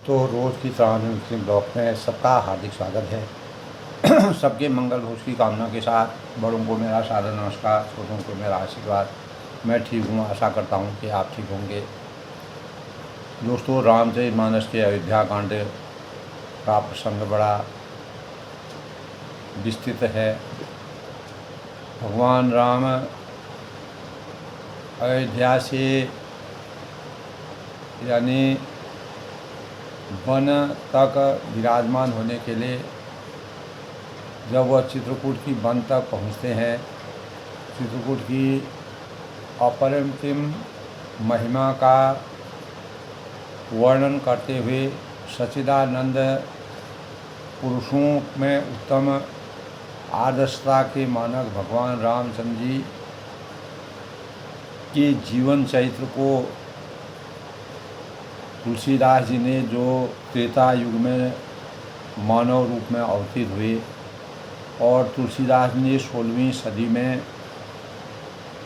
तो रोज़ की तरह मुस्लिम ब्लॉग में सबका हार्दिक स्वागत है। सबके मंगल हो उसकी कामना के साथ बड़ों को मेरा सादर नमस्कार, छोटों को मेरा आशीर्वाद। मैं ठीक हूँ, आशा करता हूँ कि आप ठीक होंगे। दोस्तों, रामचरितमानस के अयोध्या कांड का प्रसंग बड़ा विस्तृत है। भगवान राम अयोध्या से यानी वन तक विराजमान होने के लिए जब वह चित्रकूट की वन तक पहुँचते हैं, चित्रकूट की अपरिमित महिमा का वर्णन करते हुए सच्चिदानंद पुरुषों में उत्तम आदर्शता के मानक भगवान रामचंद्र जी के जीवन चरित्र को तुलसीदास जी ने, जो त्रेता युग में मानव रूप में अवतरित हुए, और तुलसीदास ने 16वीं सदी में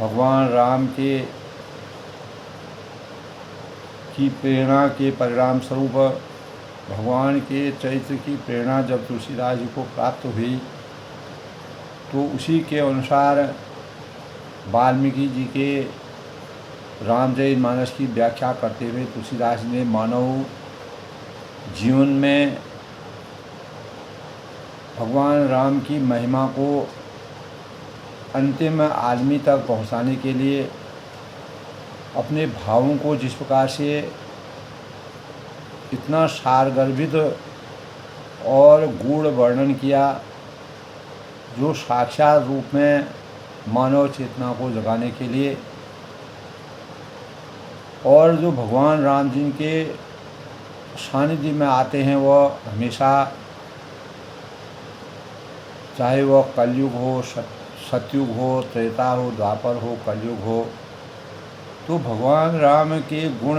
भगवान राम की प्रेरणा के परिणाम स्वरूप भगवान के चरित्र की प्रेरणा जब तुलसीदास जी को प्राप्त हुई, तो उसी के अनुसार वाल्मीकि जी के रामचरितमानस की व्याख्या करते हुए तुलसीदास ने मानव जीवन में भगवान राम की महिमा को अंतिम आदमी तक पहुंचाने के लिए अपने भावों को जिस प्रकार से इतना सारगर्भित और गूढ़ वर्णन किया, जो साक्षात रूप में मानव चेतना को जगाने के लिए, और जो भगवान राम जी के सानिध्य में आते हैं वह हमेशा, चाहे वह कलयुग हो, सतयुग हो, त्रेता हो, द्वापर हो, कलयुग हो, तो भगवान राम के गुण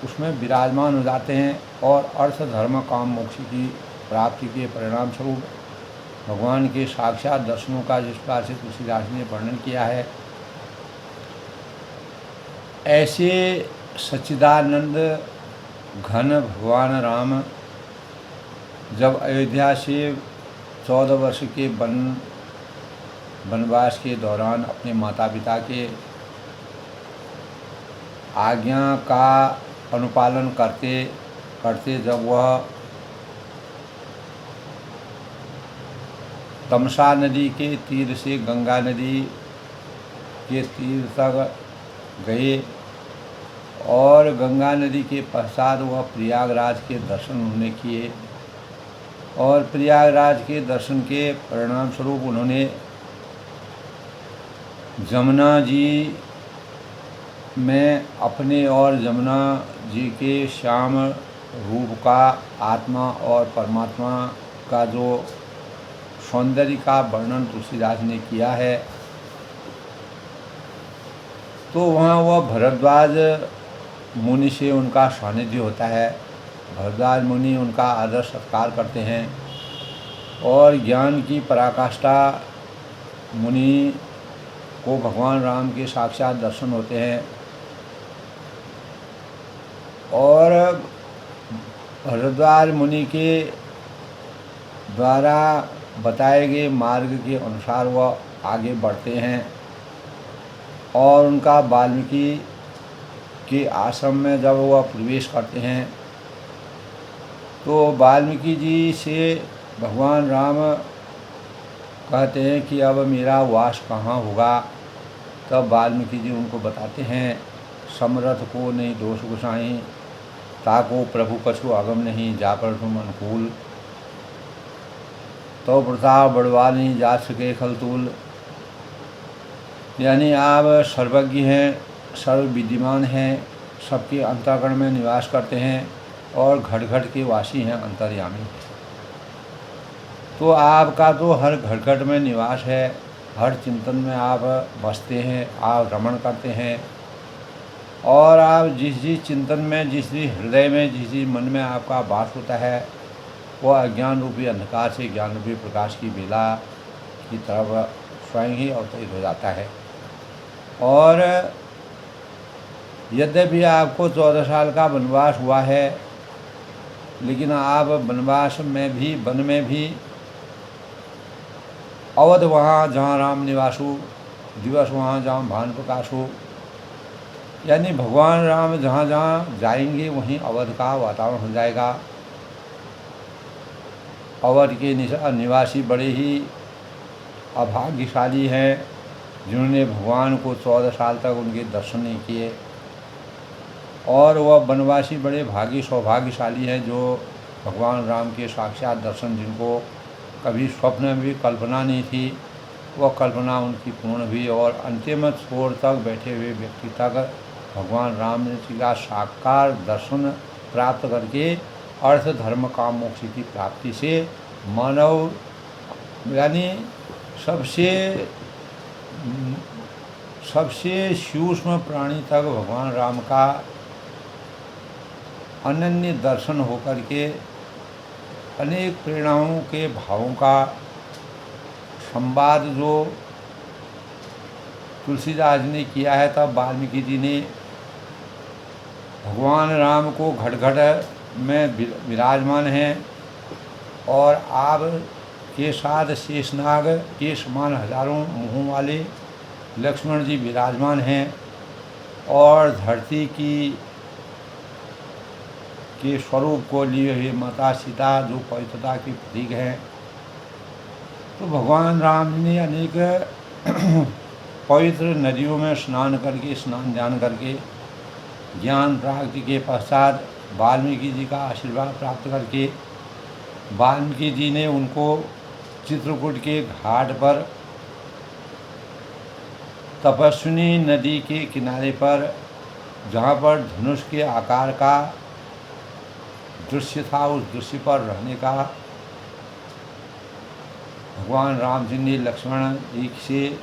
उसमें विराजमान हो जाते हैं। और अर्थ धर्म काम मोक्ष की प्राप्ति के परिणाम स्वरूप भगवान के साक्षात दर्शनों का जिस प्रकार से तुलसीदास ने वर्णन किया है, ऐसे सच्चिदानंद घन भगवान राम जब अयोध्या से 14 वर्ष के वनवास के दौरान अपने माता पिता के आज्ञा का अनुपालन करते करते जब वह तमसा नदी के तीर से गंगा नदी के तीर तक गए, और गंगा नदी के पश्चात वह प्रयागराज के दर्शन उन्होंने किए, और प्रयागराज के दर्शन के परिणाम स्वरूप उन्होंने जमुना जी में अपने और जमुना जी के श्याम रूप का, आत्मा और परमात्मा का जो सौंदर्य का वर्णन तुलसीदास ने किया है, तो वहाँ वह भरद्वाज मुनि से उनका सानिध्य होता है। भरद्वाज मुनि उनका आदर सत्कार करते हैं, और ज्ञान की पराकाष्ठा मुनि को भगवान राम के साक्षात दर्शन होते हैं, और भरद्वाज मुनि के द्वारा बताए गए मार्ग के अनुसार वह आगे बढ़ते हैं, और उनका वाल्मीकि के आश्रम में जब वह प्रवेश करते हैं, तो वाल्मीकि जी से भगवान राम कहते हैं कि अब मेरा वास कहाँ होगा। तब वाल्मीकि जी उनको बताते हैं, समरथ को नहीं दोष गुसाई, ताको प्रभु कछु अगम नहीं, जाकर तुम अनुकूल, तो प्रताप बढ़वा नहीं जा सके खलतूल। यानी आप सर्वज्ञ हैं, सर्वविद्यमान हैं, सबके अंतःकरण में निवास करते हैं, और घट घट के वासी हैं, अंतर्यामी। तो आपका तो हर घट घट में निवास है, हर चिंतन में आप बसते हैं, आप रमण करते हैं, और आप जिस चिंतन में, जिस हृदय में, जिस मन में आपका वास होता है, वह अज्ञान रूपी अंधकार से ज्ञान रूपी प्रकाश की बेला की तरफ स्वयं ही अवतरित हो जाता है। और यद्यपि आपको 14 साल का वनवास हुआ है, लेकिन आप वनवास में भी, वन में भी, अवध वहाँ जहाँ राम निवास हो, दिवस वहाँ जहाँ भानु प्रकाश हो, यानी भगवान राम जहाँ जहाँ जाएंगे वहीं अवध का वातावरण हो जाएगा। अवध के निवासी बड़े ही अभाग्यशाली हैं जिन्होंने भगवान को 14 साल तक उनके दर्शन नहीं किए, और वह वनवासी बड़े सौभाग्यशाली हैं जो भगवान राम के साक्षात दर्शन, जिनको कभी स्वप्न में भी कल्पना नहीं थी, वह कल्पना उनकी पूर्ण हुई और अंतिम छोर तक बैठे हुए व्यक्ति तक भगवान राम जी का साकार दर्शन प्राप्त करके अर्थ धर्म काम मोक्ष की प्राप्ति से मानव, यानी सबसे सूक्ष्म प्राणी तक भगवान राम का अनन्य दर्शन होकर के अनेक प्रेरणाओं के भावों का संवाद जो तुलसीदास ने किया है, तब वाल्मीकि जी ने भगवान राम को घट में विराजमान हैं और आप के साथ शेषनाग के समान हजारों मुँहों वाले लक्ष्मण जी विराजमान हैं, और धरती के स्वरूप को लिए हुए माता सीता जो पवित्रता की प्रतीक हैं। तो भगवान राम ने अनेक पवित्र नदियों में स्नान ध्यान करके ज्ञान प्राप्ति के पश्चात वाल्मीकि जी का आशीर्वाद प्राप्त करके वाल्मीकि जी ने उनको चित्रकूट के घाट पर तपस्विनी नदी के किनारे पर, जहाँ पर धनुष के आकार का दृश्य था, उस दृश्य पर रहने का भगवान राम जी ने लक्ष्मण जी से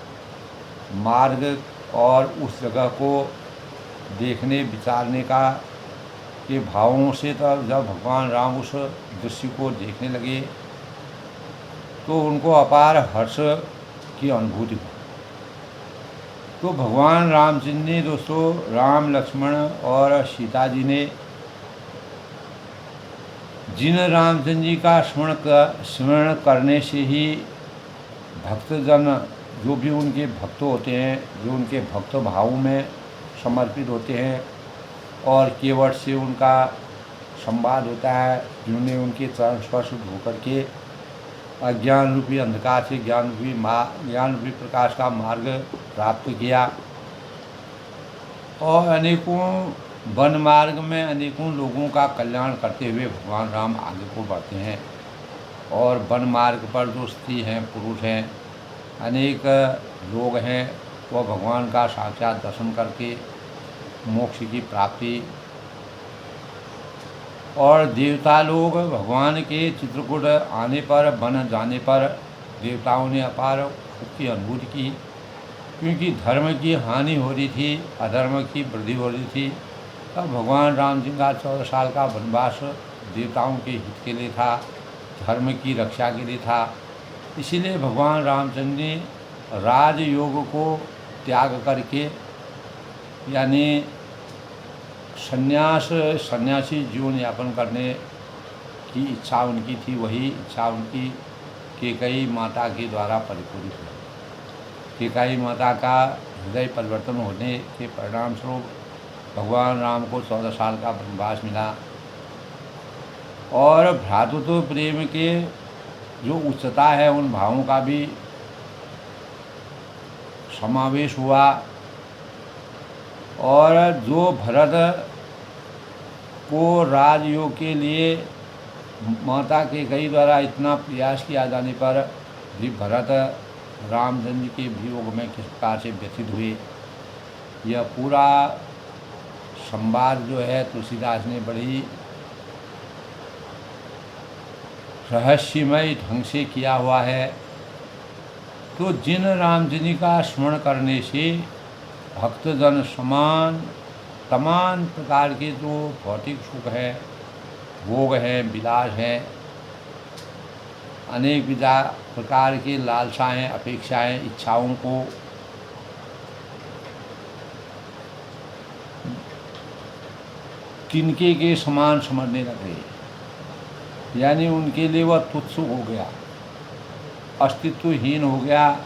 मार्ग और उस जगह को देखने विचारने का के भावों से, तब जब भगवान राम उस दृश्य को देखने लगे तो उनको अपार हर्ष की अनुभूति हुई। तो भगवान रामचंद्र ने दोस्तों, राम लक्ष्मण और सीता जी ने जिन रामचंद्र जी का स्मरण करने से ही भक्तजन, जो भी उनके भक्त होते हैं, जो उनके भक्त भाव में समर्पित होते हैं और केवट से उनका संवाद होता है, जिन्होंने उनके चरण स्पर्श होकर के अज्ञान रूपी अंधकार से ज्ञान रूपी प्रकाश का मार्ग प्राप्त किया, और अनेकों वन मार्ग में अनेकों लोगों का कल्याण करते हुए भगवान राम आगे को बढ़ते हैं। और वन मार्ग पर जो स्त्री हैं, पुरुष हैं, अनेक लोग हैं, वह भगवान का साक्षात दर्शन करके मोक्ष की प्राप्ति, और देवता लोग भगवान के चित्रकूट आने पर, वन जाने पर देवताओं ने अपार सुख की अनुभूति की, क्योंकि धर्म की हानि हो रही थी, अधर्म की वृद्धि हो रही थी। तब भगवान राम जी का 14 साल का वनवास देवताओं के हित के लिए था, धर्म की रक्षा के लिए था। इसीलिए भगवान रामचंद्र ने राजयोग को त्याग करके, यानी सन्यासी जीवन यापन करने की इच्छा उनकी थी, वही इच्छा उनकी कैकेयी माता के द्वारा परिपूरित हुई। कैकेयी माता का हृदय परिवर्तन होने के परिणाम स्वरूप भगवान राम को 14 साल का वनवास मिला, और भ्रातृत्व प्रेम के जो उच्चता है, उन भावों का भी समावेश हुआ। और जो भरत को राजयोग के लिए माता कैकेयी द्वारा इतना प्रयास किया जाने पर भी भरत रामचंद्र के वियोग में किस प्रकार से व्यथित हुए, यह पूरा संवाद जो है तुलसीदास ने बड़ी रहस्यमय ढंग से किया हुआ है। तो जिन रामचंद्र जी का स्मरण करने से भक्तजन तमाम प्रकार के जो भौतिक सुख है, भोग है, विलास है, अनेक प्रकार की लालसाएं, अपेक्षाएं, इच्छाओं को तिनके के समान समझने लगे, यानी उनके लिए वह तुच्छ हो गया, अस्तित्वहीन हो गया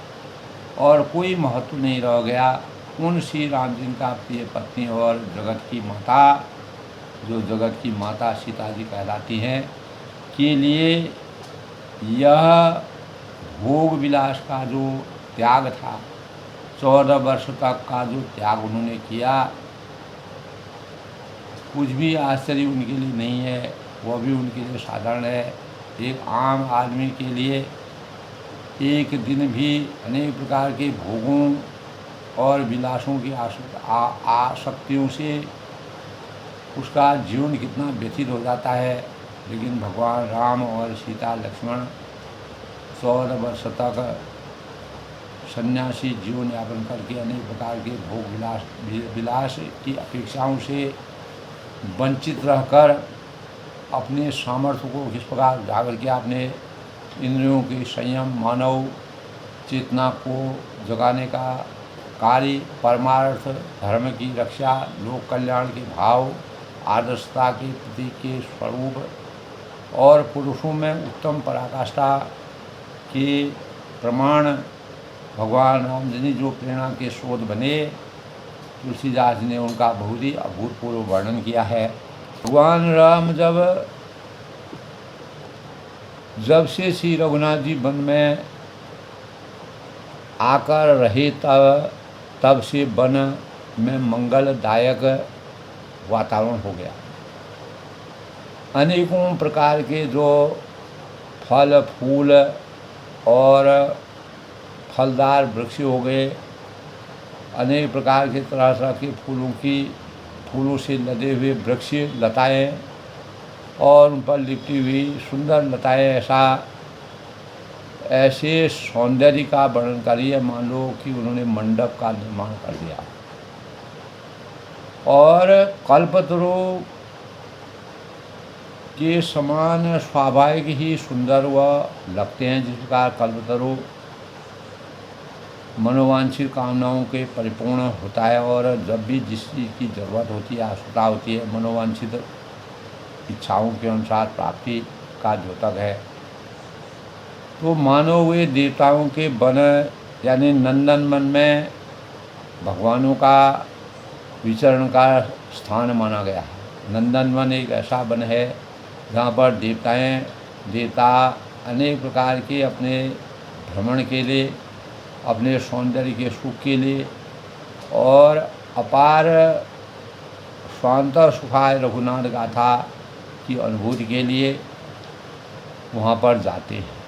और कोई महत्व नहीं रह गया। उन श्री राम जी का प्रिय पत्नी और जगत की माता, जो जगत की माता सीता जी कहलाती हैं, के लिए यह भोग विलास का जो त्याग था, 14 वर्ष तक का जो त्याग उन्होंने किया, कुछ भी आश्चर्य उनके लिए नहीं है, वह भी उनके लिए साधारण है। एक आम आदमी के लिए एक दिन भी अनेक प्रकार के भोगों और विलासों की आसक्तियों से उसका जीवन कितना व्यतीत हो जाता है, लेकिन भगवान राम और सीता लक्ष्मण 14 वर्ष तक सन्यासी जीवन यापन करके अनेक प्रकार के भोग विलास की अपेक्षाओं से वंचित रहकर अपने सामर्थ्य को किस प्रकार जागर किया, अपने इंद्रियों के संयम, मानव चेतना को जगाने का कार्य, परमार्थ धर्म की रक्षा, लोक कल्याण के भाव, आदर्शता के प्रतीक के स्वरूप और पुरुषों में उत्तम पराकाष्ठा के प्रमाण भगवान राम जी जो प्रेरणा के स्रोत बने, तुलसीदास ने उनका बहुत ही अभूतपूर्व वर्णन किया है। भगवान राम जब से श्री रघुनाथ जी वन में आकर रहे, तब से वन में मंगलदायक वातावरण हो गया। अनेकों प्रकार के जो फल फूल और फलदार वृक्ष हो गए, अनेक प्रकार के तरह तरह के फूलों से लदे हुए वृक्ष, लताएं और उन पर लिपटी हुई सुंदर लताएं, ऐसे सौंदर्य का वर्णन करिए, मान लो कि उन्होंने मंडप का निर्माण कर दिया। और कल्पतरु के समान स्वाभाविक ही सुंदर वह लगते हैं, जिस प्रकार कल्पतरु मनोवांछित कामनाओं के परिपूर्ण होता है और जब भी जिस चीज़ की ज़रूरत होती है, आवश्यकता होती है, मनोवांछित इच्छाओं के अनुसार प्राप्ति का द्योतक है। तो मानो वे देवताओं के वन यानी नंदन वन में भगवानों का विचरण का स्थान माना गया है। नंदन वन एक ऐसा वन है जहाँ पर देवता अनेक प्रकार के अपने भ्रमण के लिए, अपने सौंदर्य के सुख के लिए और अपार स्वांतर सुखाय रघुनाथ गाथा की अनुभूति के लिए वहाँ पर जाते हैं।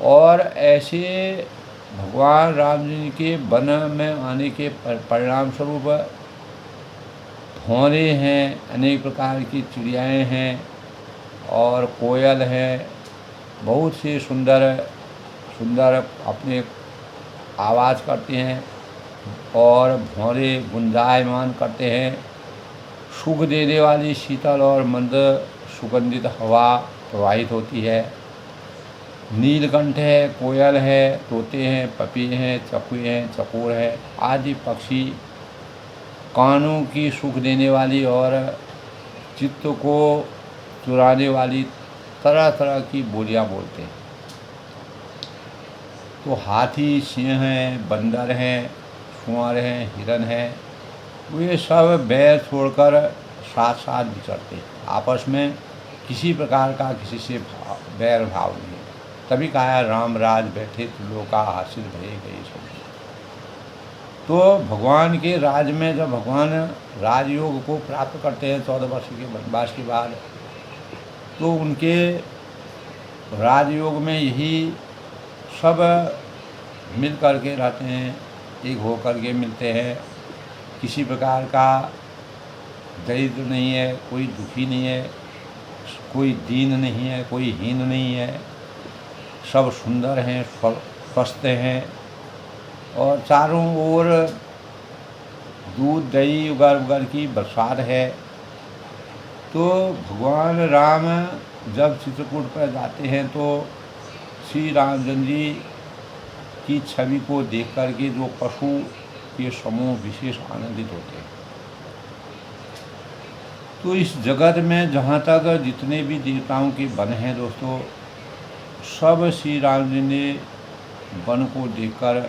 और ऐसे भगवान राम जी के वन में आने के परिणाम स्वरूप भौरे हैं, अनेक प्रकार की चिड़ियाएँ हैं और कोयल हैं, बहुत से सुंदर अपने आवाज़ करते हैं और भौरे गुंजायमान करते हैं। सुख देने वाली शीतल और मंद सुगंधित हवा प्रवाहित होती है। नीलकंठ है, कोयल है, तोते हैं, पपी हैं, चकुए हैं, चकोर है आदि पक्षी कानों की सुख देने वाली और चित्त को चुराने वाली तरह तरह की बोलियां बोलते हैं। तो हाथी, सिंह हैं, बंदर हैं, सुअर हैं, हिरन हैं, वे सब बैर छोड़कर साथ साथ विचरते हैं, आपस में किसी प्रकार का किसी से बैर भाव नहीं है। तभी कहा राम राज बैठे त्रिलोका हासिल भये गए सब। तो भगवान के राज में जब भगवान राजयोग को प्राप्त करते हैं 14 वर्ष के वनवास के बाद, तो उनके राजयोग में यही सब मिल कर के रहते हैं, एक हो कर के मिलते हैं। किसी प्रकार का दरिद्र नहीं है, कोई दुखी नहीं है, कोई दीन नहीं है, कोई हीन नहीं है, सब सुंदर हैं, स्वस्थ हैं और चारों ओर दूध दही उगर उगर की बरसात है। तो भगवान राम जब चित्रकूट पर जाते हैं तो श्री रामचंद्र जी की छवि को देख कर के जो पशु के समूह विशेष आनंदित होते हैं। तो इस जगत में जहाँ तक जितने भी देवताओं के वन हैं दोस्तों, सब श्री राम जी ने वन को देखकर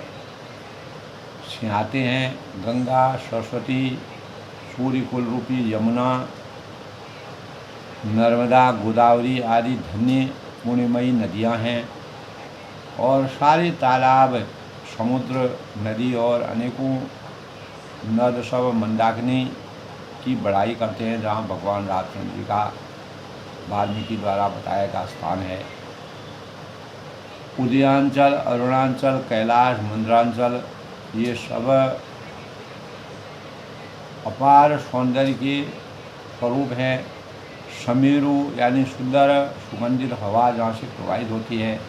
सिंहाते हैं। गंगा, सरस्वती, सूर्य कुल रूपी यमुना, नर्मदा, गोदावरी आदि धन्य पुण्यमयी नदियाँ हैं, और सारे तालाब, समुद्र, नदी और अनेकों नद सब मंदाकिनी की बड़ाई करते हैं, जहाँ भगवान रामचंद्र जी का वाल्मीकि द्वारा बताया गया स्थान है। उदयांचल, अरुणाचल, कैलाश, मंदरांचल, ये सब अपार सौंदर्य के स्वरूप हैं। समेरु यानी सुंदर सुगंधित हवा जहाँ से प्रवाहित होती है,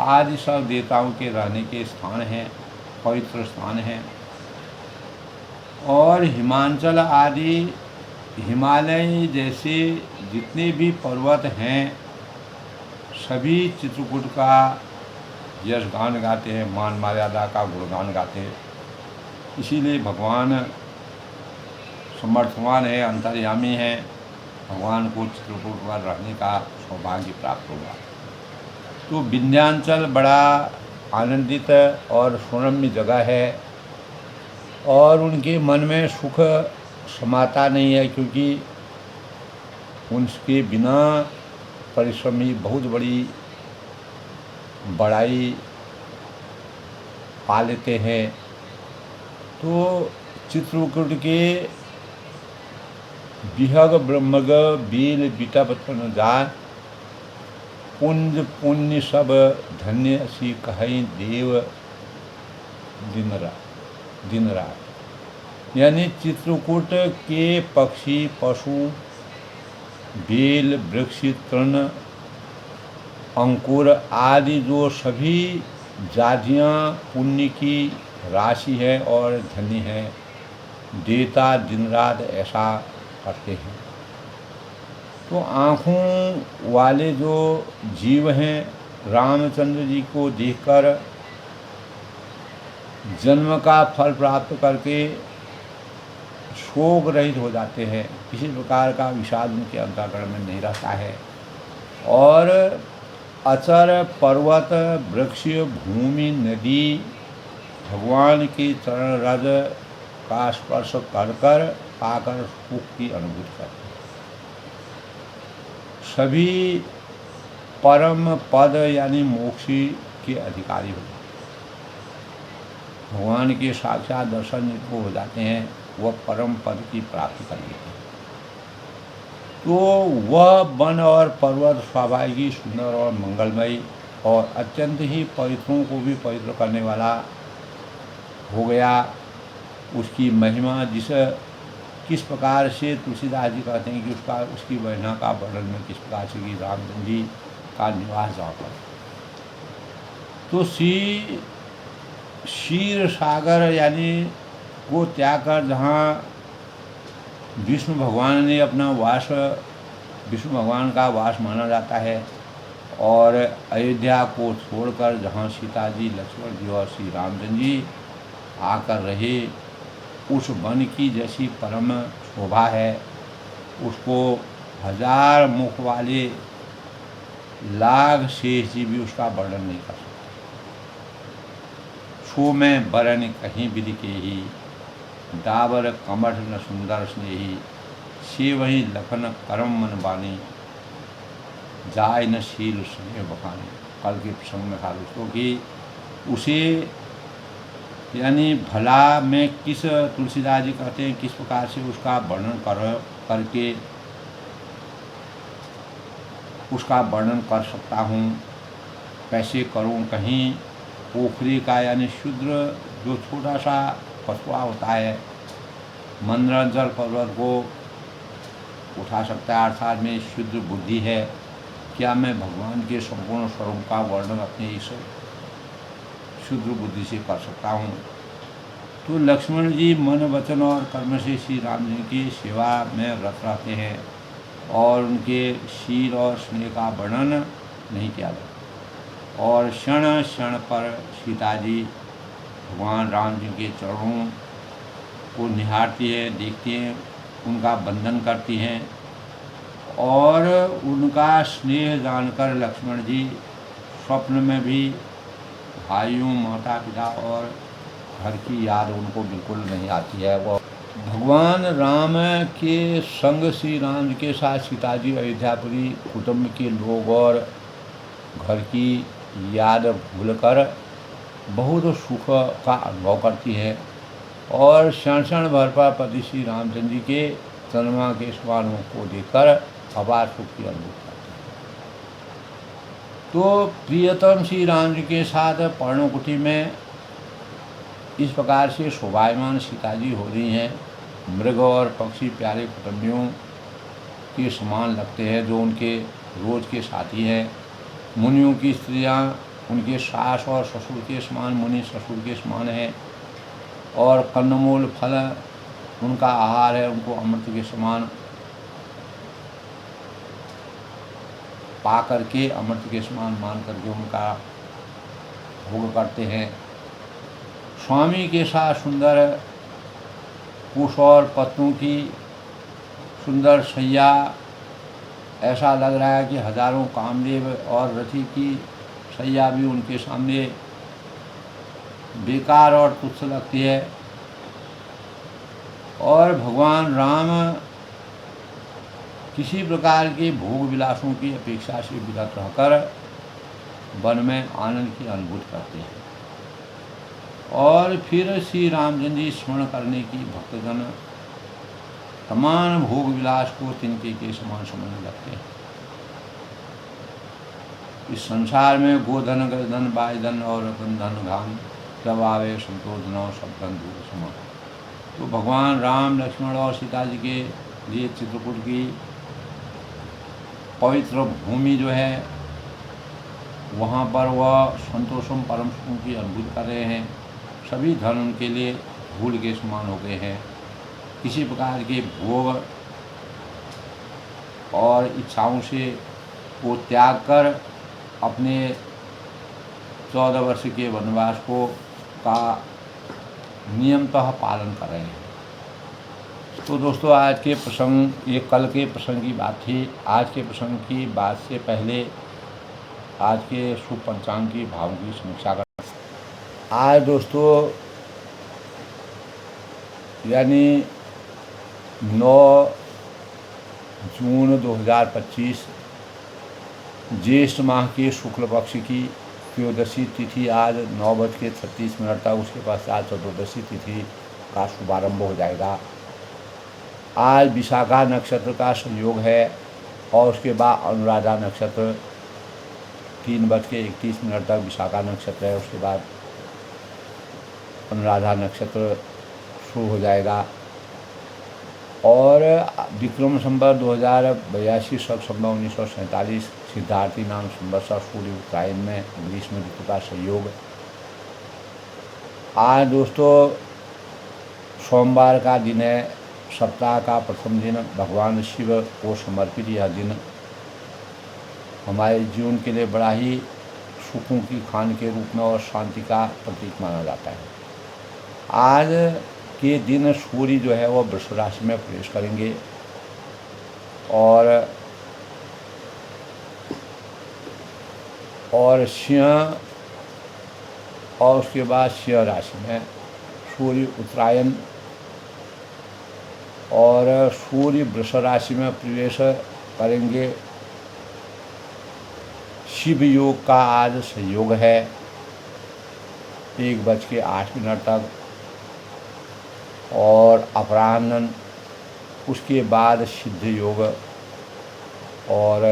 आदि सब देवताओं के रहने के स्थान हैं, पवित्र स्थान हैं। और हिमांचल आदि हिमालय जैसे जितने भी पर्वत हैं, सभी चित्रकूट का यश गान गाते हैं, मान मर्यादा का गुणगान गाते हैं। इसीलिए भगवान समर्थवान है, अंतर्यामी है, भगवान को चित्रकूट पर रहने का सौभाग्य प्राप्त होगा। तो विंध्याचल बड़ा आनंदित और सुरम्य जगह है, और उनके मन में सुख समाता नहीं है, क्योंकि उनके बिना परिश्रम ही बहुत बड़ी बड़ाई पा लेते हैं। तो चित्रकूट के बिहग ब्रह्मग बील बिटप तन जाय, पुंज पुण्य सब धन्य सी कहीं देव दिन रात। यानी चित्रकूट के पक्षी, पशु, बेल, वृक्ष, तृण, अंकुर आदि जो सभी जातियाँ पुण्य की राशि है और धन्य है। देवता दिन रात ऐसा करते हैं। तो आँखों वाले जो जीव हैं, रामचंद्र जी को देखकर जन्म का फल प्राप्त करके शोक रहित हो जाते हैं। किसी प्रकार का विषाद उनके अंतःकरण में नहीं रहता है। और अचर, पर्वत, वृक्ष, भूमि, नदी भगवान के चरण रज का स्पर्श कर कर पाकर सुख की अनुभूति करते हैं। सभी परम पद यानी मोक्ष के अधिकारी होते हैं। भगवान के साक्षात दर्शन जिनको हो जाते हैं, वह परम पद की प्राप्ति कर लेते हैं। तो वह वन और पर्वत स्वाभाविक, सुंदर और मंगलमयी और अत्यंत ही पवित्रों को भी पवित्र करने वाला हो गया। उसकी महिमा किस प्रकार से तुलसीदास जी कहते हैं कि उसकी महिमा का वर्णन में किस प्रकार से कि रामचंद्र जी का निवास जहाँ पर, तो क्षीर सागर यानी वो त्याग कर जहाँ विष्णु भगवान ने अपना वास, विष्णु भगवान का वास माना जाता है, और अयोध्या को छोड़कर जहाँ सीता जी, लक्ष्मण जी और श्री रामचंद्र जी आकर रहे, उस वन की जैसी परम शोभा है, उसको 1000 मुख वाले लाख शेष जी भी उसका वर्णन नहीं कर सकते। सो में बरन कहीं विधि के ही, डाबर कमठ न सुंदर स्नेही, से वही लखन करम मन बानी, जाय न शील स्नेह बखानी। कल के प्रसंग में था दोस्तों कि उसे यानी भला मैं किस, तुलसीदास जी कहते हैं किस प्रकार से उसका वर्णन करके उसका वर्णन कर सकता हूँ, कैसे करूँ। कहीं पोखरी का यानी शुद्र जो छोटा सा पशुआ होता है, मंदरांचल पर्वत को उठा सकता है, अर्थात में शुद्ध बुद्धि है। क्या मैं भगवान के संपूर्ण स्वरूप का वर्णन अपने इस शुद्ध बुद्धि से कर सकता हूँ। तो लक्ष्मण जी मन, वचन और कर्म से श्री राम जी की सेवा में रत रहते हैं, और उनके शील और स्नेह का वर्णन नहीं किया जाता। और क्षण क्षण पर सीता जी भगवान राम जी के चरणों को निहारती है, देखती हैं, उनका वंदन करती हैं, और उनका स्नेह जानकर लक्ष्मण जी स्वप्न में भी भाइयों, माता पिता और घर की याद उनको बिल्कुल नहीं आती है। वो भगवान राम के संग श्री राम जी के साथ सीता जी अयोध्यापुरी कुटुंब के लोग और घर की याद भूलकर बहुत सुख का अनुभव करती है और क्षण क्षण भर पर पति श्री रामचंद्र जी के चंद्रमा के समान को देखकर अपार सुख की अनुभूति करती है। तो प्रियतम श्री राम जी के साथ पर्णकुटी में इस प्रकार से शोभायमान सीता जी हो रही हैं। मृग और पक्षी प्यारे कुटुंबियों के समान लगते हैं जो उनके रोज के साथी हैं। मुनियों की स्त्रियां उनके सास और ससुर के समान, मुनि ससुर के समान हैं और कंदमूल फल उनका आहार है, उनको अमृत के समान पा करके, अमृत के समान मान करके उनका भोग करते हैं। स्वामी के साथ सुंदर कुश और पत्तों की सुंदर शैया, ऐसा लग रहा है कि हजारों कामदेव और रथी की शैया भी उनके सामने बेकार और तुच्छ लगती है। और भगवान राम किसी प्रकार के भोग विलासों की अपेक्षा से विरत रहकर वन में आनंद की अनुभूति करते हैं। और फिर श्री रामचंद्र जी स्मरण करने की भक्तजन तमाम भोग विलास को तिनके के समान समझने लगते हैं। इस संसार में गोधन, गजधन, बायधन और रतन धन घान जब आवे संतोष न सब धन दूर समान। तो भगवान राम, लक्ष्मण और सीता जी के लिए चित्रकूट की पवित्र भूमि जो है वहाँ पर वह संतोषम परम सुख की अनुभूति कर रहे हैं। सभी धन उनके लिए धूल के समान हो गए हैं। किसी प्रकार के भोग और इच्छाओं से वो त्याग कर अपने 14 वर्ष के वनवास को का नियमतः पालन कर रहे हैं। तो दोस्तों, आज के प्रसंग, ये कल के प्रसंग की बात थी। आज के प्रसंग की बात से पहले आज के शुभ पंचांग की भावों की समीक्षा कर। आज दोस्तों यानी 9 जून 2025 ज्येष्ठ माह के शुक्ल पक्ष की त्रयोदशी तिथि आज 9:36 तक, उसके पश्चात चतुर्दशी तिथि का शुभारंभ हो जाएगा। आज विशाखा नक्षत्र का संयोग है और उसके बाद अनुराधा नक्षत्र 3:31 तक विशाखा नक्षत्र है, उसके बाद अनुराधा नक्षत्र शुरू हो जाएगा। और विक्रम संवत 2082 शक संवत 1947 सिद्धार्थी नाम संवत्सर सूर्य उत्तरायण में ग्रीष्म ऋतु का संयोग। आज दोस्तों सोमवार का दिन है, सप्ताह का प्रथम दिन। भगवान शिव को समर्पित यह दिन हमारे जीवन के लिए बड़ा ही सुखों की खान के रूप में और शांति का प्रतीक माना जाता है। आज के दिन सूर्य जो है वो वृष राशि में प्रवेश करेंगे और सिंह और उसके बाद सिंह राशि में सूर्य उत्तरायण और सूर्य वृष राशि में प्रवेश करेंगे। शिव योग का आज संयोग है 1:08 तक और अपराह्न उसके बाद सिद्ध योग और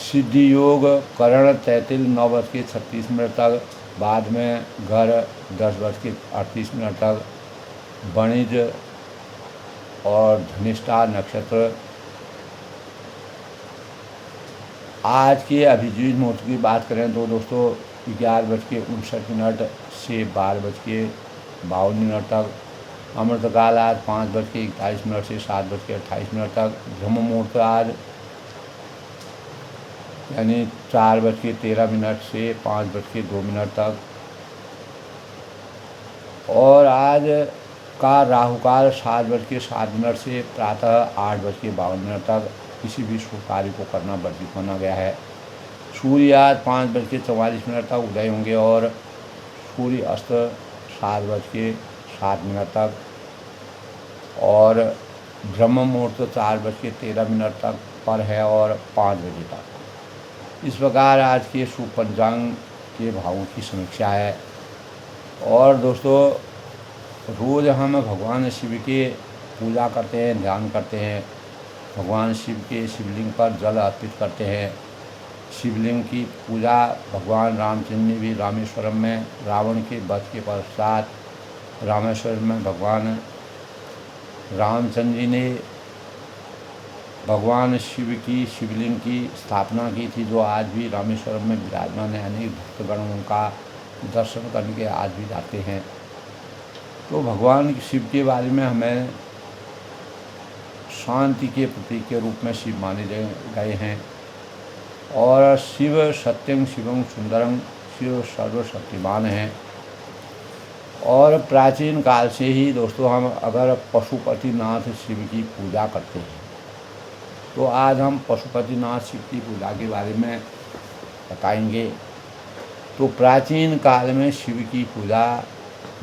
सिद्धि योग करण तैतिल 9:36 तक, बाद में घर 10:38 तक, वणिज और धनिष्ठा नक्षत्र। आज के अभिजीत मुहूर्त की बात करें तो दोस्तों 11:59 से 12:52 तक, अमृतकाल आज 5:41 से 7:28 तक, ब्रह्म मुहूर्त आज यानी 4:13 से 5:02 तक और आज का राहु काल 7:07 से प्रातः 8:52 तक किसी भी शुभ कार्य को करना वर्जित माना गया है। सूर्य आज 5:44 तक उदय होंगे और सूर्य अस्त 7:07 तक और ब्रह्म मुहूर्त 4:13 तक पर है और 5 बजे तक। इस प्रकार आज के शुभ पंचांग के भावों की समीक्षा है। और दोस्तों, रोज़ हम भगवान शिव के पूजा करते हैं, ध्यान करते हैं, भगवान शिव के शिवलिंग पर जल अर्पित करते हैं। शिवलिंग की पूजा भगवान रामचंद्र ने भी रामेश्वरम में रावण के वध के पश्चात रामेश्वरम में भगवान रामचंद्र जी ने भगवान शिव की शिवलिंग की स्थापना की थी, जो आज भी रामेश्वरम में विराजमान है। अनेक भक्तगण उनका दर्शन करने के आज भी जाते हैं। तो भगवान शिव के बारे में हमें शांति के प्रतीक के रूप में शिव माने गए हैं। और शिव सत्यं शिवं सुंदरं, शिव सर्वशक्तिमान हैं। और प्राचीन काल से ही दोस्तों हम अगर पशुपतिनाथ शिव की पूजा करते हैं, तो आज हम पशुपतिनाथ शिव की पूजा के बारे में बताएंगे। तो प्राचीन काल में शिव की पूजा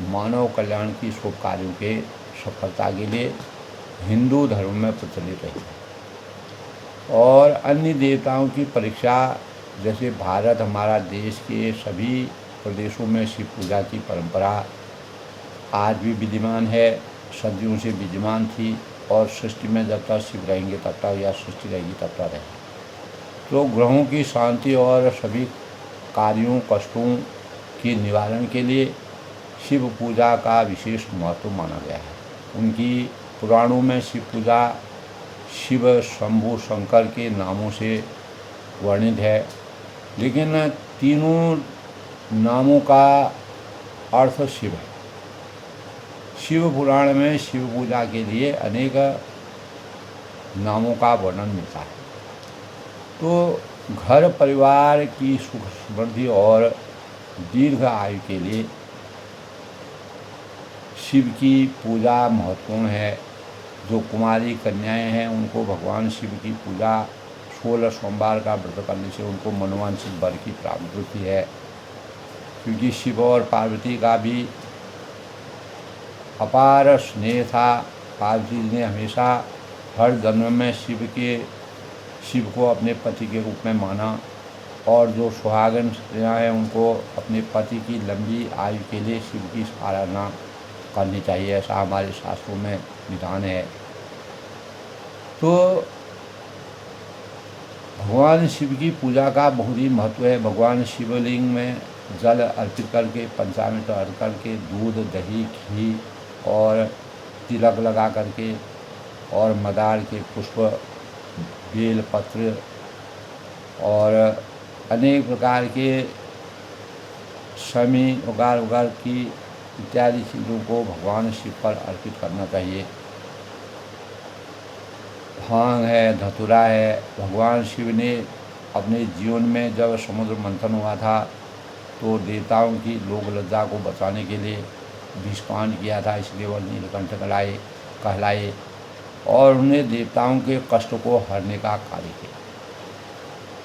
मानव कल्याण की शुभ कार्यों के सफलता के लिए हिंदू धर्म में प्रचलित रही। और अन्य देवताओं की परीक्षा, जैसे भारत हमारा देश के सभी प्रदेशों में शिव पूजा की परंपरा आज भी विद्यमान है, सदियों से विद्यमान थी। और सृष्टि में जब तक शिव रहेंगे तब तक, या सृष्टि रहेगी तब तक रहेगी। तो ग्रहों की शांति और सभी कार्यों कष्टों के निवारण के लिए शिव पूजा का विशेष महत्व माना गया है। उनकी पुराणों में शिव पूजा शिव, शंभु, शंकर के नामों से वर्णित है, लेकिन तीनों नामों का अर्थ शिव है। शिव पुराण में शिव पूजा के लिए अनेक नामों का वर्णन मिलता है। तो घर परिवार की सुख समृद्धि और दीर्घ आयु के लिए शिव की पूजा महत्वपूर्ण है। जो कुमारी कन्याएं हैं उनको भगवान शिव की पूजा 16 सोमवार का व्रत करने से उनको मनोवांछित वर की प्राप्ति होती है। क्योंकि शिव और पार्वती का भी अपार स्नेह था। पार्वती ने हमेशा हर जन्म में शिव को अपने पति के रूप में माना। और जो सुहागन स्त्रियाँ हैं उनको अपने पति की लंबी आयु के लिए शिव की आराधना करनी चाहिए, ऐसा हमारे शास्त्रों में विधान है। तो भगवान शिव की पूजा का बहुत ही महत्व है। भगवान शिवलिंग में जल अर्पित करके, पंचामृत अर्पित करके, दूध, दही, घी और तिलक लगा करके और मदार के पुष्प, बेल पत्र और अनेक प्रकार के शमी वगैरह की इत्यादि चीज़ों को भगवान शिव पर अर्पित करना चाहिए। भांग है, धतूरा है। भगवान शिव ने अपने जीवन में जब समुद्र मंथन हुआ था तो देवताओं की लोक लज्जा को बचाने के लिए विषपान किया था, इसलिए वह नीलकंठ कहलाए और उन्हें देवताओं के कष्ट को हरने का कार्य किया।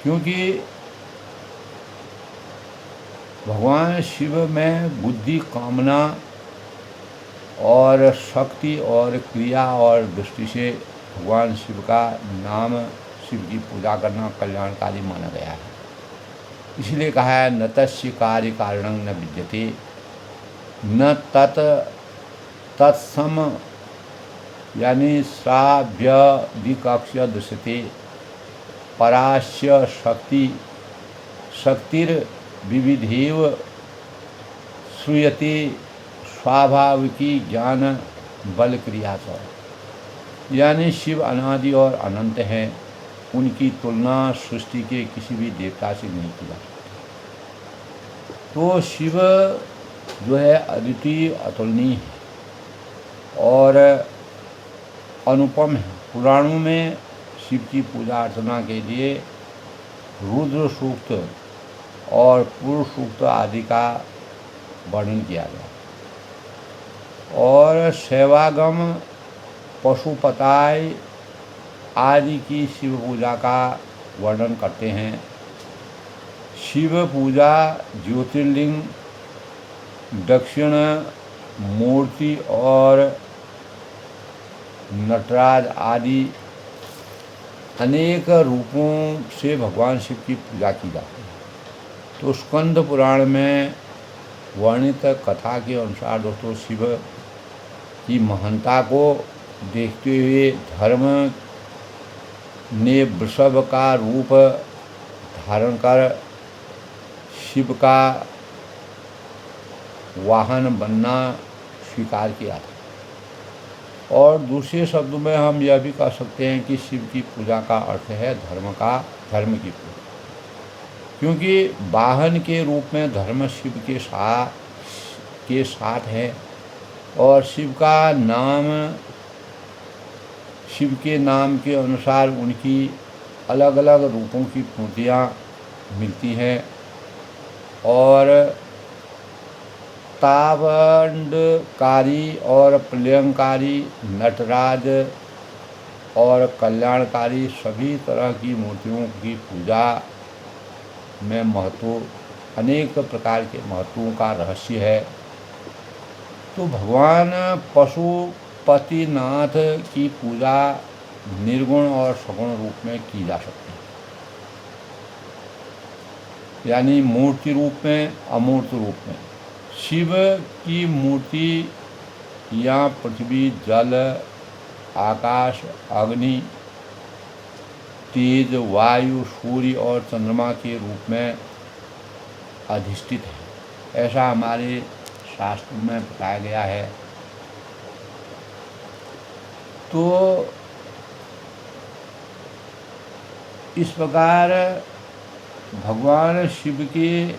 क्योंकि भगवान शिव में बुद्धि, कामना और शक्ति और क्रिया और दृष्टि से भगवान शिव का नाम, शिव की पूजा करना कल्याणकारी माना गया है। इसलिए कहा है न तस्य कार्य कारणं न विद्यते न तत्सम, यानी श्राव्य दृश्यते परास्य शक्तिर्विविधेव श्रूयते स्वाभाविकी ज्ञान बल क्रिया च। यानी शिव अनादि और अनंत हैं, उनकी तुलना सृष्टि के किसी भी देवता से नहीं की जा सकती। तो शिव जो है अद्वितीय, अतुलनीय है और अनुपम है। पुराणों में शिव की पूजा अर्चना के लिए रुद्र सूक्त और पुरुष सूक्त आदि का वर्णन किया गया। और सेवागम, पशुपताय आदि की शिव पूजा का वर्णन करते हैं। शिव पूजा ज्योतिर्लिंग, दक्षिण मूर्ति और नटराज आदि अनेक रूपों से भगवान शिव की पूजा की जाती है। तो स्कंद पुराण में वर्णित कथा के अनुसार दोस्तों, शिव की महानता को देखते हुए धर्म ने वृषभ का रूप धारण कर शिव का वाहन बनना स्वीकार किया था। और दूसरे शब्दों में हम यह भी कह सकते हैं कि शिव की पूजा का अर्थ है धर्म की पूजा, क्योंकि वाहन के रूप में धर्म शिव के साथ है। और शिव के नाम के अनुसार उनकी अलग अलग रूपों की मूर्तियाँ मिलती हैं। और तांडवकारी और प्रलयंकारी, नटराज और कल्याणकारी सभी तरह की मूर्तियों की पूजा में अनेक प्रकार के महत्वों का रहस्य है। तो भगवान पशुपतिनाथ की पूजा निर्गुण और सगुण रूप में की जा सकती है, यानी मूर्ति रूप में, अमूर्त रूप में। शिव की मूर्ति या पृथ्वी, जल, आकाश, अग्नि, तेज, वायु, सूर्य और चंद्रमा के रूप में अधिष्ठित है, ऐसा हमारे शास्त्रों में बताया गया है। तो इस प्रकार भगवान शिव के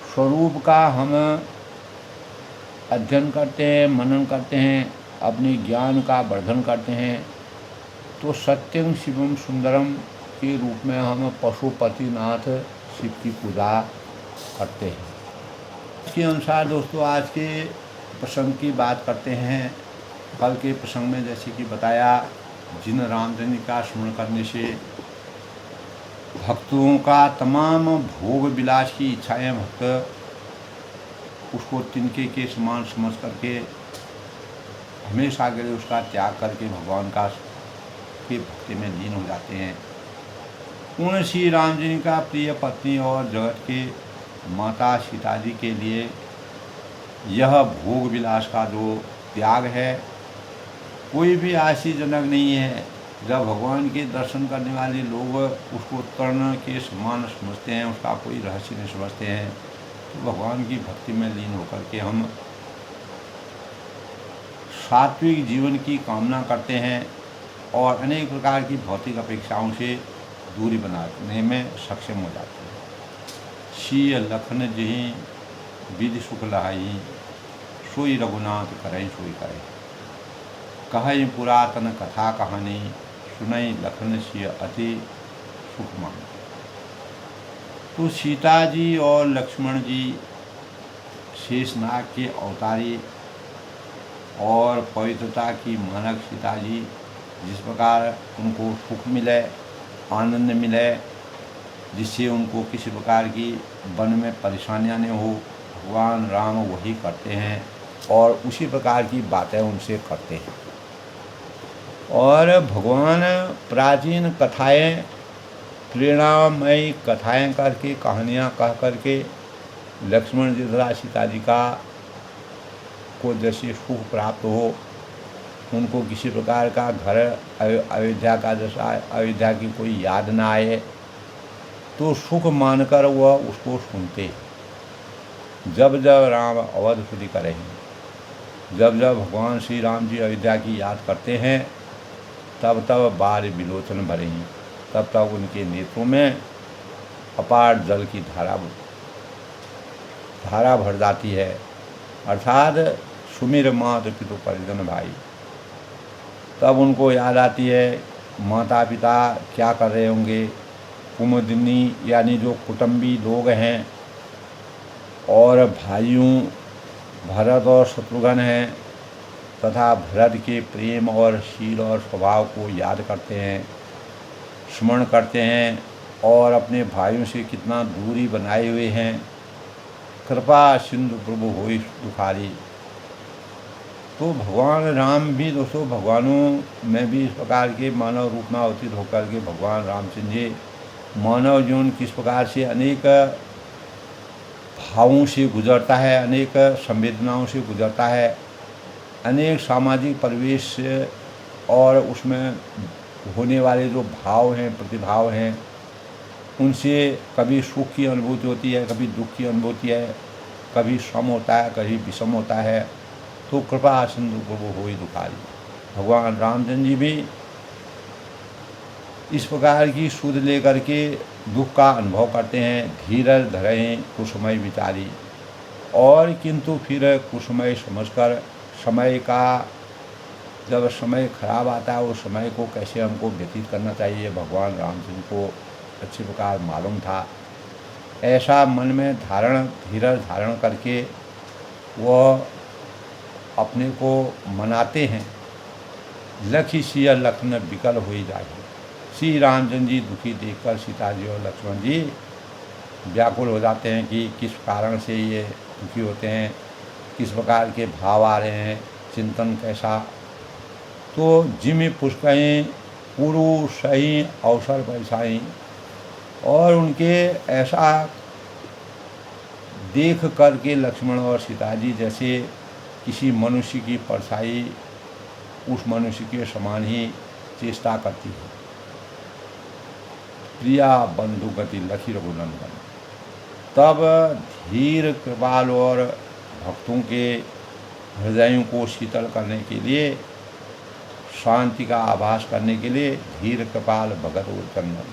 स्वरूप का हम अध्ययन करते हैं, मनन करते हैं, अपने ज्ञान का वर्धन करते हैं। तो सत्यं शिवम सुंदरम के रूप में हम पशुपतिनाथ शिव की पूजा करते हैं। इसके अनुसार दोस्तों आज के प्रसंग की बात करते हैं। कल के प्रसंग में जैसे कि बताया, जिन रामचंद्र का स्मरण करने से भक्तों का तमाम भोग विलास की इच्छाएं भक्त उसको तिनके के समान समझ करके हमेशा के लिए उसका त्याग करके भगवान के भक्ति में लीन हो जाते हैं। उन श्री राम जी का प्रिय पत्नी और जगत के माता सीता जी के लिए यह भोग विलास का जो त्याग है कोई भी आश्चर्यजनक नहीं है। जब भगवान के दर्शन करने वाले लोग उसको तर्ण के समान समझते हैं, उसका कोई रहस्य नहीं समझते हैं, तो भगवान की भक्ति में लीन होकर के हम सात्विक जीवन की कामना करते हैं और अनेक प्रकार की भौतिक अपेक्षाओं से दूरी बनाने में सक्षम हो जाते हैं। शीय लखन जही विधि सुख लहाई, सोई रघुनाथ करई सोई करे। कहई पुरातन कथा कहानी, सुनई लखन सिय अति सुख मान। तो सीता जी और लक्ष्मण जी शेषनाग के अवतारी और पवित्रता की मानक सीता जी, जिस प्रकार उनको सुख मिले, आनंद मिले, जिससे उनको किसी प्रकार की वन में परेशानियां न हो, भगवान राम वही करते हैं और उसी प्रकार की बातें उनसे करते हैं। और भगवान प्राचीन कथाएं, प्रेरणामयी कथाएं करके, कहानियाँ कह करके लक्ष्मण जी तथा सीता जी को जैसे सुख प्राप्त हो, उनको किसी प्रकार का घर अयोध्या का जैसा अयोध्या की कोई याद ना आए, तो सुख मानकर वह उसको सुनते। जब जब राम अवधपुरी करेंगे, जब जब भगवान श्री राम जी अयोध्या की याद करते हैं, तब तब बार विलोचन भरेंगे, तब तक उनके नेत्रों में अपार जल की धारा भर जाती है। अर्थात सुमिर मात पितु परिजन भाई, तब उनको याद आती है माता पिता क्या कर रहे होंगे, कुमुदिनी यानी जो कुटुंबी लोग हैं और भाइयों भरत और शत्रुघ्न हैं तथा भरत के प्रेम और शील और स्वभाव को याद करते हैं, स्मरण करते हैं और अपने भाइयों से कितना दूरी बनाए हुए हैं। कृपा सिंधु प्रभु होई दुखारी। तो भगवान राम भी दोस्तों भगवानों में भी इस प्रकार के मानव रूप में अवतीर्ण होकर के भगवान रामचंद्र जी मानव जीवन किस प्रकार से अनेक भावों से गुजरता है, अनेक संवेदनाओं से गुजरता है, अनेक सामाजिक परिवेश से और उसमें होने वाले जो भाव हैं, प्रतिभाव हैं, उनसे कभी सुख की अनुभूति होती है, कभी दुख की अनुभूति है, कभी सम होता है, कभी विषम होता है। तो कृपा सिंधु प्रभु होई दुखारी। भगवान रामचंद्र जी भी इस प्रकार की सुध लेकर के दुख का अनुभव करते हैं। धीरज धरें कुसुमय विचारी। और किंतु फिर कुसुमय समझकर समय का जब समय खराब आता है उस समय को कैसे हमको व्यतीत करना चाहिए भगवान रामचंद्र को अच्छी प्रकार मालूम था। ऐसा मन में धीरज धारण करके वह अपने को मनाते हैं। लखी सिया लखन विकल हो ही जाए। श्री रामचंद्र जी दुखी देखकर सीता जी और लक्ष्मण जी व्याकुल हो जाते हैं कि किस कारण से ये दुखी होते हैं, किस प्रकार के भाव आ रहे हैं, चिंतन कैसा। तो जिमि पुष्कहीं पुरु सही अवसर पैसाई। और उनके ऐसा देख करके लक्ष्मण और सीता जी जैसे किसी मनुष्य की परछाई उस मनुष्य के समान ही चेष्टा करती है। प्रिया बंधु गति लखी रघुनंदन। तब धीर कृपाल और भक्तों के हृदयों को शीतल करने के लिए, शांति का आभास करने के लिए धीर कृपाल भगत चंदन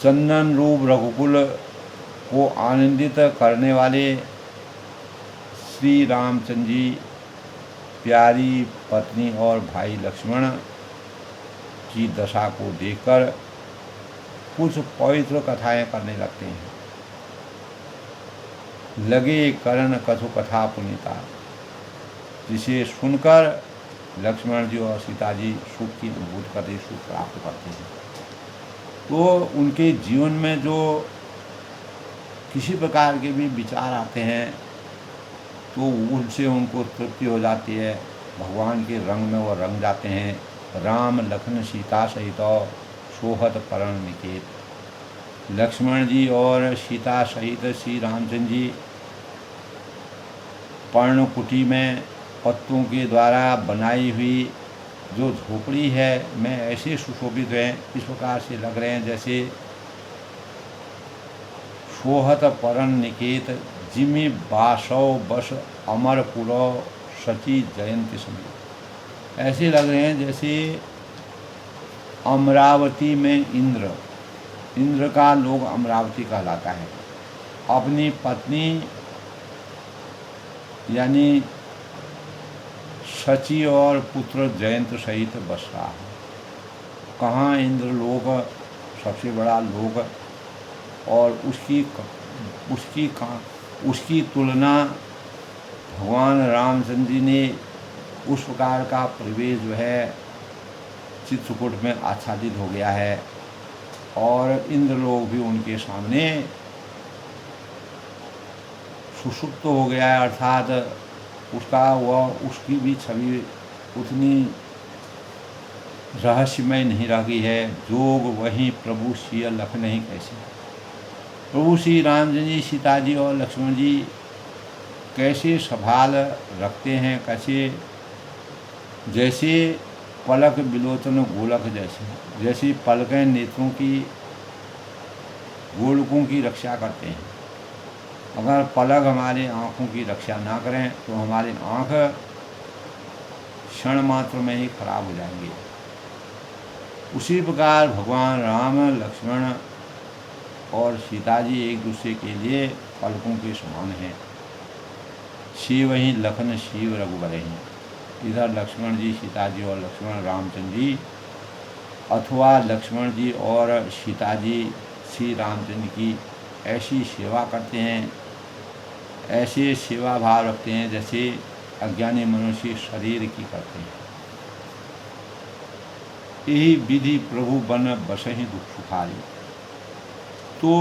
चंदन रूप रघुकुल को आनंदित करने वाले श्री रामचंद्र जी प्यारी पत्नी और भाई लक्ष्मण की दशा को देखकर कुछ पवित्र कथाएं करने लगते हैं। लगे करण कथु कथा पुनीता, जिसे सुनकर लक्ष्मण जी और सीता जी सुख की अनुभूति करते, सुख प्राप्त करते हैं। तो उनके जीवन में जो किसी प्रकार के भी विचार आते हैं तो उनसे उनको तृप्ति हो जाती है। भगवान के रंग में वो रंग जाते हैं। राम लखन सीता सहित सोहत परण निकेत। लक्ष्मण जी और सीता सहित श्री रामचंद्र जी पर्णकुटी में पत्तों के द्वारा बनाई हुई जो झोपड़ी है में ऐसे सुशोभित हैं, इस प्रकार से लग रहे हैं जैसे सोहत परण निकेत जिमि बासव बस अमरपुरो सची जयंती समय। ऐसे लग रहे हैं जैसे अमरावती में इंद्र का लोग अमरावती कहलाता है, अपनी पत्नी यानी शची और पुत्र जयंत सहित बस रहा है। कहाँ इंद्र लोक सबसे बड़ा लोक और उसकी तुलना भगवान रामचंद्र जी ने उस प्रकार का परिवेश जो है चित्रकूट में आच्छादित हो गया है और इंद्र लोग भी उनके सामने सुषुप्त हो गया है, अर्थात उसकी भी छवि उतनी रहस्यमय नहीं रह गई है। जोग वही प्रभु सिय लख नहीं कैसे। प्रभु श्री रामचंद्र जी सीता जी और लक्ष्मण जी कैसे संभाल रखते हैं, कैसे जैसे पलक बिलोचन गोलक जैसी पलकें नेत्रों की गोलकों की रक्षा करते हैं। अगर पलक हमारे आँखों की रक्षा ना करें तो हमारी आँख क्षण मात्र में ही खराब हो जाएंगी। उसी प्रकार भगवान राम लक्ष्मण और सीता जी एक दूसरे के लिए पलकों के समान हैं। शिव ही लखन शिव रघुबर ही। इधर लक्ष्मण जी सीता जी और लक्ष्मण रामचंद्र जी अथवा लक्ष्मण जी और सीता जी श्री रामचंद्र की ऐसी सेवा करते हैं ऐसे सेवा भाव रखते हैं जैसे अज्ञानी मनुष्य शरीर की करते हैं। यही विधि प्रभु बन बसहि दुख सुखारी। तो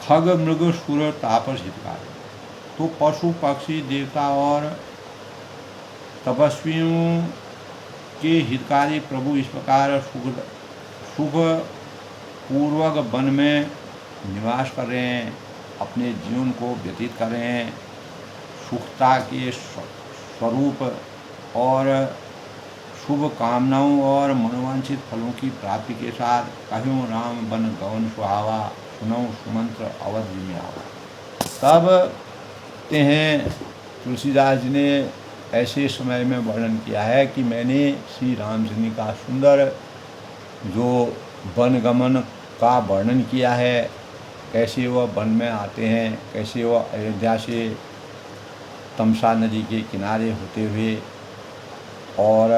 खग मृग सुर तापस हितकारी। तो पशु पक्षी देवता और तपस्वियों के हितकारी प्रभु इस प्रकार सुख पूर्वक वन में निवास कर रहे हैं, अपने जीवन को व्यतीत कर रहे हैं। सुखता के स्वरूप और शुभ कामनाओं और मनोवांछित फलों की प्राप्ति के साथ कहो राम बन गवन सुहावा, सुनो सुमंत्र अवध में आवा। तब कहते हैं तुलसीदास जी ने ऐसे समय में वर्णन किया है कि मैंने श्री रामचंद्र का सुंदर जो वन गमन का वर्णन किया है, कैसे वह वन में आते हैं, कैसे वह अयोध्या से तमसा नदी के किनारे होते हुए और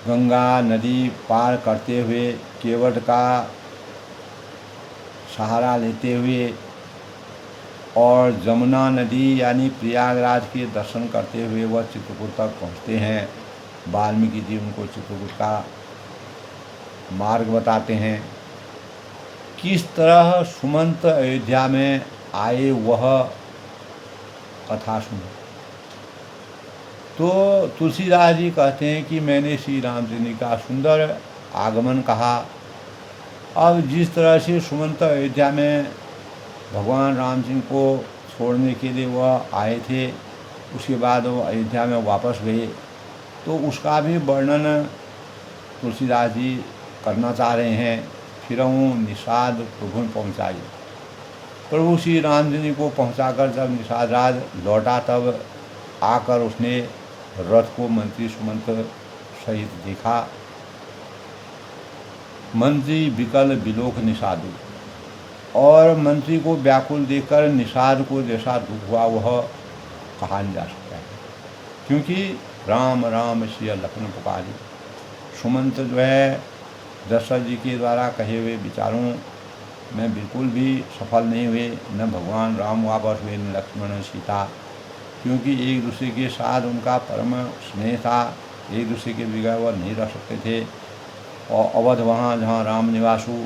गंगा नदी पार करते हुए केवट का सहारा लेते हुए और जमुना नदी यानी प्रयागराज के दर्शन करते हुए वह चित्रकूट तक पहुँचते हैं। वाल्मीकि जी उनको चित्रकूट का मार्ग बताते हैं। किस तरह सुमंत अयोध्या में आए वह कथा सुनो। तो तुलसीदास जी कहते हैं कि मैंने श्री रामचंद्र जी का सुंदर आगमन कहा। अब जिस तरह से सुमंत अयोध्या में भगवान राम जी को छोड़ने के लिए वह आए थे, उसके बाद वो अयोध्या में वापस गए, तो उसका भी वर्णन तुलसीदास जी करना चाह रहे हैं। फिरहूँ निषाद प्रभु पहुँचाई। प्रभु श्री रामचंद्र जी को पहुँचाकर जब निषाद राज लौटा तब आकर उसने रथ को मंत्री सुमंत सहित देखा। मंत्री विकल बिलोक निषादु। और मंत्री को व्याकुल देखकर निषाद को जैसा दुख हुआ वह कहा नहीं जा सकता है, क्योंकि राम राम सिया लखन पुकारी। सुमंत जो है दशरथ जी के द्वारा कहे हुए विचारों में बिल्कुल भी सफल नहीं हुए। न भगवान राम वापस हुए न लक्ष्मण सीता, क्योंकि एक दूसरे के साथ उनका परम स्नेह था, एक दूसरे के बगैर वह नहीं रह सकते थे। और अवध वहाँ जहाँ राम निवासु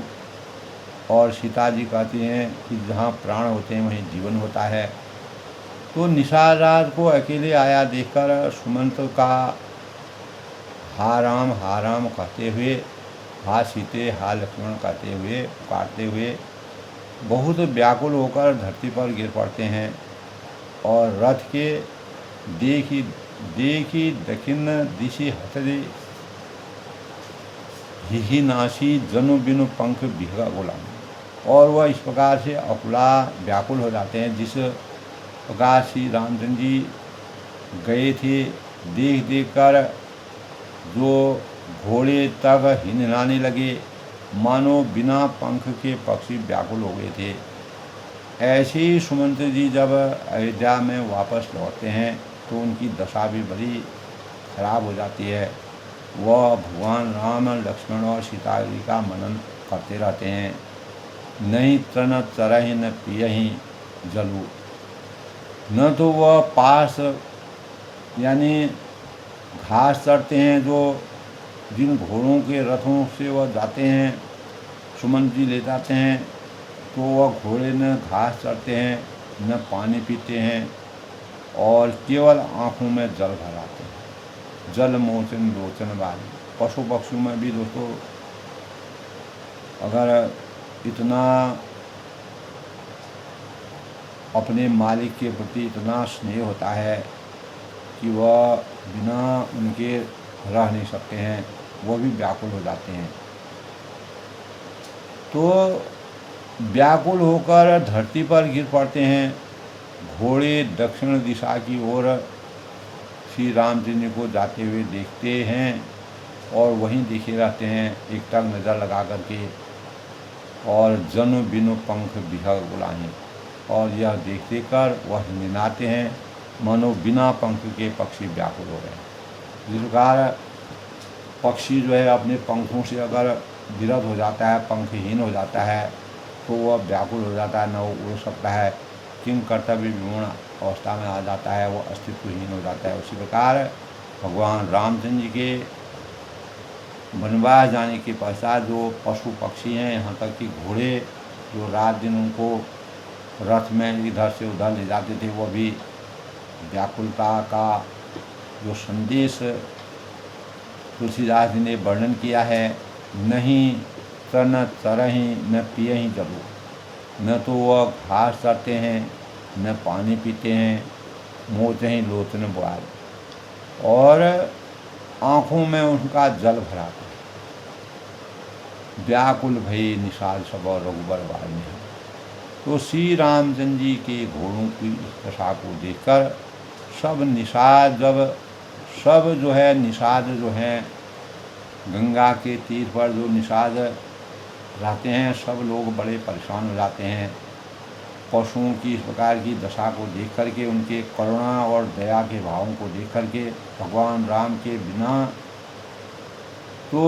और सीता जी कहती हैं कि जहाँ प्राण होते हैं वहीं जीवन होता है। तो निषाद राज को अकेले आया देखकर सुमंत का हा राम कहते हुए, हा सीते हा लक्ष्मण कहते हुए पुकारते हुए बहुत व्याकुल होकर धरती पर गिर पड़ते हैं। और रथ के देखी दक्षिण दिशि हथरे ही नासी जनु बिनु पंख बिहगा गुलाम। और वह इस प्रकार से अकुला व्याकुल हो जाते हैं। जिस प्रकार श्री रामचंद्र जी गए थे, देख कर जो घोड़े तक हिनहाने लगे, मानो बिना पंख के पक्षी व्याकुल हो गए थे। ऐसे ही सुमंत जी जब अयोध्या में वापस लौटते हैं तो उनकी दशा भी बड़ी खराब हो जाती है। वह भगवान राम लक्ष्मण और सीता जी का मनन करते रहते हैं। नहीं तन चरहि न पियहि जलू। न तो वह पास यानी घास चरते हैं, जो जिन घोड़ों के रथों से वह जाते हैं, सुमंत जी ले जाते हैं, तो वह घोड़े न घास चरते हैं न पानी पीते हैं और केवल आँखों में जल भराते हैं। जल मोचन लोचन वाली। पशु पक्षियों में भी दोस्तों अगर इतना अपने मालिक के प्रति इतना स्नेह होता है कि वह बिना उनके रह नहीं सकते हैं, वो भी व्याकुल हो जाते हैं। तो व्याकुल होकर धरती पर गिर पड़ते हैं। घोड़े दक्षिण दिशा की ओर श्री रामचंद्र को जाते हुए देखते हैं और वहीं देखे रहते हैं एकटक नज़र लगा करके। और जनु बिनु पंख बिहग बुलाएं। और यह देखते कर वह निनाते हैं, मानो बिना पंख के पक्षी व्याकुल हो गए। जिस प्रकार पक्षी जो है अपने पंखों से अगर विरत हो जाता है, पंखहीन हो जाता है, तो वह व्याकुल हो जाता है, न वो उड़ सकता है, किंग कर्तव्य विमूढ़ अवस्था में आ जाता है, वो अस्तित्वहीन हो जाता है। उसी प्रकार भगवान रामचंद्र जी के वनवास जाने के पश्चात जो पशु पक्षी हैं, यहाँ तक कि घोड़े जो रात दिन उनको रथ में इधर से उधर ले जाते थे, वो भी व्याकुलता का जो संदेश तुलसीदास जी ने वर्णन किया है, नहीं तन तरही न पियहि जबू, न तो वह घास चरते हैं न पानी पीते हैं, मोचहि लोचन बुआल, और आँखों में उनका जल भरा था। व्याकुल भई निषाद सब और रघुबर बाल में। तो श्री रामचंद्र जी के घोड़ों की इस दशा को देखकर सब निषाद, जब सब जो है निषाद जो हैं गंगा के तीर पर जो निषाद रहते हैं, सब लोग बड़े परेशान हो जाते हैं। पशुओं की इस प्रकार की दशा को देख करके, उनके करुणा और दया के भावों को देख करके, भगवान राम के बिना तो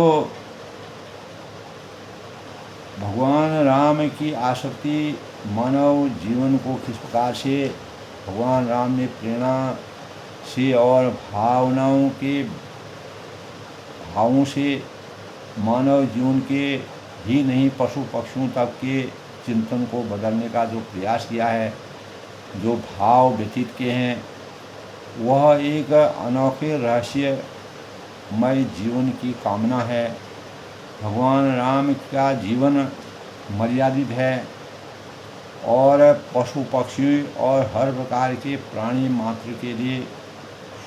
भगवान राम की आसक्ति मानव जीवन को किस प्रकार से भगवान राम ने प्रेरणा से और भावों से मानव जीवन के ही नहीं पशु पक्षियों तक के चिंतन को बदलने का जो प्रयास किया है, जो भाव व्यतीत किए हैं, वह एक अनोखे रहस्यमय जीवन की कामना है। भगवान राम का जीवन मर्यादित है और पशु पक्षी और हर प्रकार के प्राणी मात्र के लिए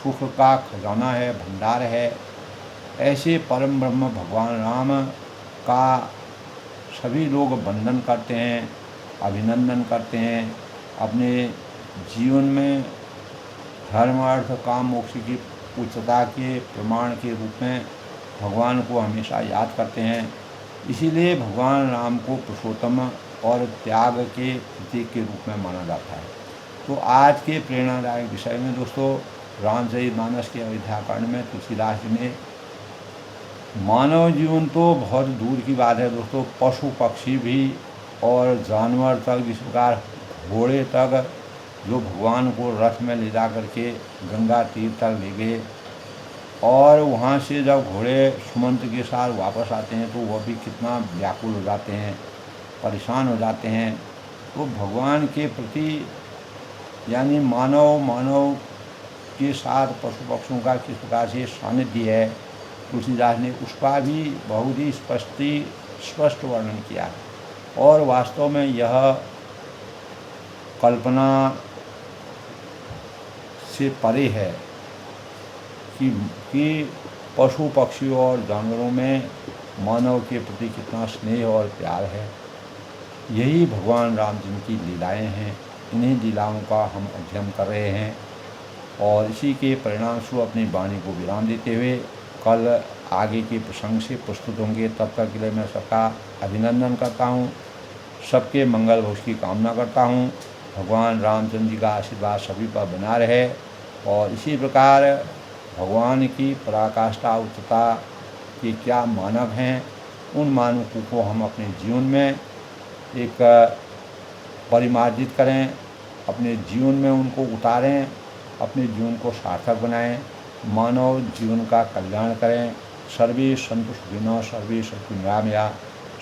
सुख का खजाना है, भंडार है। ऐसे परम ब्रह्म भगवान राम का सभी लोग वंदन करते हैं, अभिनंदन करते हैं। अपने जीवन में धर्म अर्थ काम मोक्ष की उच्चता के प्रमाण के रूप में भगवान को हमेशा याद करते हैं। इसीलिए भगवान राम को पुरुषोत्तम और त्याग के प्रतीक के रूप में माना जाता है। तो आज के प्रेरणादायक विषय में दोस्तों, रामचरितमानस के अयोध्याकांड में तुलसीदास जी ने मानव जीवन तो बहुत दूर की बात है दोस्तों, पशु पक्षी भी और जानवर तक, जिस प्रकार घोड़े तक जो भगवान को रथ में ले जा करके गंगा तीर तक ले गए, और वहाँ से जब घोड़े सुमंत के साथ वापस आते हैं तो वह भी कितना व्याकुल हो जाते हैं, परेशान हो जाते हैं। तो भगवान के प्रति यानी मानव के साथ पशु पक्षियों का किस प्रकार से सानिध्य है, तुलसीदास ने उसका भी बहुत ही स्पष्ट वर्णन किया है। और वास्तव में यह कल्पना से परे है कि पशु पक्षियों और जानवरों में मानव के प्रति कितना स्नेह और प्यार है। यही भगवान रामचंद्र की लीलाएं हैं। इन्हीं लीलाओं का हम अध्ययन कर रहे हैं और इसी के परिणाम स्वरूप अपनी वाणी को विराम देते हुए कल आगे के प्रसंग से प्रस्तुत होंगे। तब तक के लिए मैं सबका अभिनंदन करता हूँ, सबके मंगल भोज की कामना करता हूँ। भगवान रामचंद्र जी का आशीर्वाद सभी पर बना रहे और इसी प्रकार भगवान की पराकाष्ठा उच्चता के क्या मानव हैं, उन मानवों को हम अपने जीवन में एक परिमार्जित करें, अपने जीवन में उनको उतारें, अपने जीवन को सार्थक बनाएं, मानव जीवन का कल्याण करें। सर्वे सन्तु सुखिनः, सर्वे सन्तु निरामया,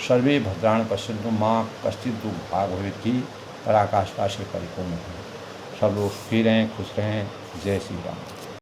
सर्वे भद्राणि पश्यन्तु मां कश्चित् दुःखभाग् भवेत् की पराकाष्ठा से परिपूर्ण है। सब लोग सुखी रहें, खुश रहें। जय श्री राम।